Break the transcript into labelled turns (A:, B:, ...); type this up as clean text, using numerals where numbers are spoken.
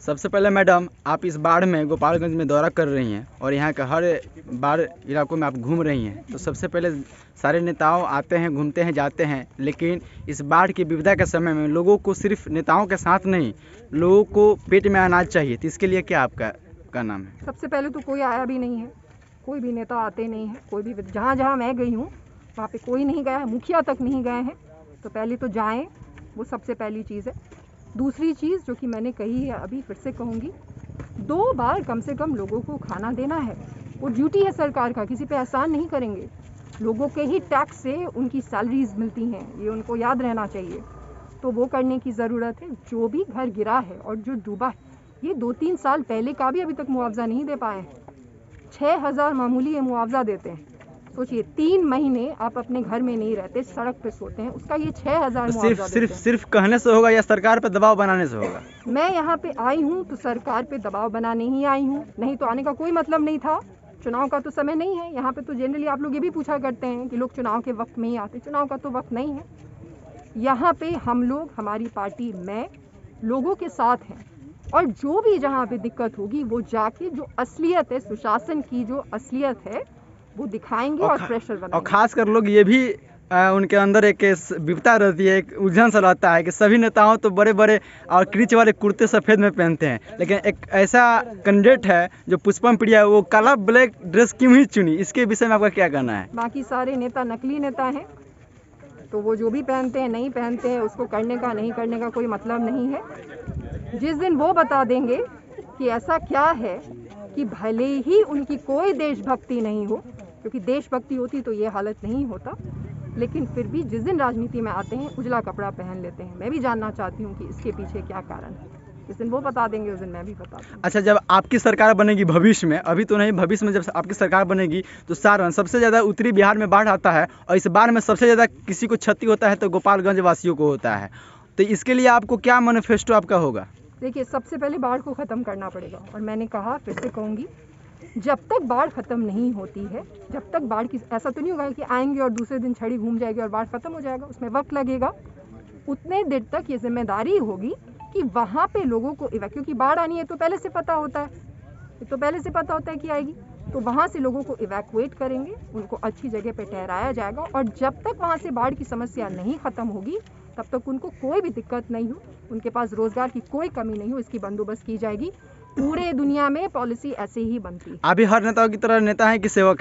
A: सबसे पहले मैडम, आप इस बाढ़ में गोपालगंज में दौरा कर रही हैं और यहाँ के हर बाढ़ इलाकों में आप घूम रही हैं, तो सबसे पहले सारे नेताओं आते हैं, घूमते हैं, जाते हैं, लेकिन इस बाढ़ की विपदा के समय में लोगों को सिर्फ नेताओं के साथ नहीं, लोगों को पेट में अनाज चाहिए, तो इसके लिए क्या आपका नाम है?
B: सबसे पहले तो कोई आया भी नहीं है, कोई भी नेता आते नहीं है, कोई भी जहाँ जहाँ मैं गई हूँ वहाँ पे कोई नहीं गया है, मुखिया तक नहीं गए हैं। तो पहले तो जाएं, वो सबसे पहली चीज़ है। दूसरी चीज़ जो कि मैंने कही है, अभी फिर से कहूँगी, 2 बार कम से कम लोगों को खाना देना है। वो ड्यूटी है सरकार का, किसी पे एहसान नहीं करेंगे। लोगों के ही टैक्स से उनकी सैलरीज मिलती हैं, ये उनको याद रहना चाहिए। तो वो करने की ज़रूरत है। जो भी घर गिरा है और जो डूबा है, ये 2-3 साल पहले का भी अभी तक मुआवजा नहीं दे पाए हैं। 6,000 मामूली ये मुआवजा देते हैं। सोचिए, 3 महीने आप अपने घर में नहीं रहते, सड़क पे सोते हैं, उसका ये 6,000
A: तो
B: मुआवजा देते हैं।
A: सिर्फ कहने से होगा या सरकार पर दबाव बनाने से होगा?
B: मैं यहाँ पे आई हूँ तो सरकार पे दबाव बनाने ही आई हूँ, नहीं तो आने का कोई मतलब नहीं था। चुनाव का तो समय नहीं है यहाँ पे। तो जनरली आप लोग ये भी पूछा करते हैं कि लोग चुनाव के वक्त में ही आते, चुनाव का तो वक्त नहीं है। यहाँ पे हम लोग, हमारी पार्टी, मैं लोगों के साथ हैं, और जो भी जहाँ पे दिक्कत होगी वो जाके जो असलियत है, सुशासन की जो असलियत है, वो दिखाएंगे और प्रेशर बनाएंगे।
A: और खास कर लोग ये भी उनके अंदर एक विपता रहती है, एक उलझन सा रहता है कि सभी नेताओं तो बड़े बड़े और क्रीच वाले कुर्ते सफ़ेद में पहनते हैं, लेकिन एक ऐसा कैंडिडेट है जो पुष्पम प्रिया, वो काला ब्लैक ड्रेस क्यों ही चुनी, इसके विषय में आपका क्या कहना है?
B: बाकी सारे नेता नकली नेता हैं, तो वो जो भी पहनते हैं, नहीं पहनते हैं, उसको करने का नहीं करने का कोई मतलब नहीं है। जिस दिन वो बता देंगे कि ऐसा क्या है कि भले ही उनकी कोई देशभक्ति नहीं हो, क्योंकि देशभक्ति होती तो ये हालत नहीं होता, लेकिन फिर भी जिस दिन राजनीति में आते हैं उजला कपड़ा पहन लेते हैं। मैं भी जानना चाहती हूँ कि इसके पीछे क्या कारण है। जिस दिन वो बता देंगे उस दिन मैं भी बता दूँगी।
A: अच्छा, जब आपकी सरकार बनेगी भविष्य में, अभी तो नहीं, भविष्य में जब आपकी सरकार बनेगी, तो सारण सबसे ज़्यादा उत्तरी बिहार में बाढ़ आता है और इस बाढ़ में सबसे ज़्यादा किसी को क्षति होता है तो गोपालगंज वासियों को होता है, तो इसके लिए आपको क्या मैनिफेस्टो आपका होगा?
B: देखिए, सबसे पहले बाढ़ को ख़त्म करना पड़ेगा, और मैंने कहा, फिर से कहूँगी, जब तक बाढ़ ख़त्म नहीं होती है, जब तक बाढ़ की, ऐसा तो नहीं होगा कि आएंगे और दूसरे दिन छड़ी घूम जाएगी और बाढ़ ख़त्म हो जाएगा, उसमें वक्त लगेगा। उतने देर तक ये जिम्मेदारी होगी कि वहाँ पे लोगों को क्योंकि बाढ़ आनी है तो पहले से पता होता है, तो पहले से पता होता है कि आएगी, तो वहाँ से लोगों को इवैक्यूएट करेंगे, उनको अच्छी जगह पे ठहराया जाएगा, और जब तक वहाँ से बाढ़ की समस्या नहीं ख़त्म होगी तब तक उनको कोई भी दिक्कत नहीं हो, उनके पास रोज़गार की कोई कमी नहीं हो, इसकी बंदोबस्त की जाएगी। पूरे दुनिया में पॉलिसी ऐसे ही बनती है।
A: अभी हर नेताओं की तरह नेता है कि सेवक है?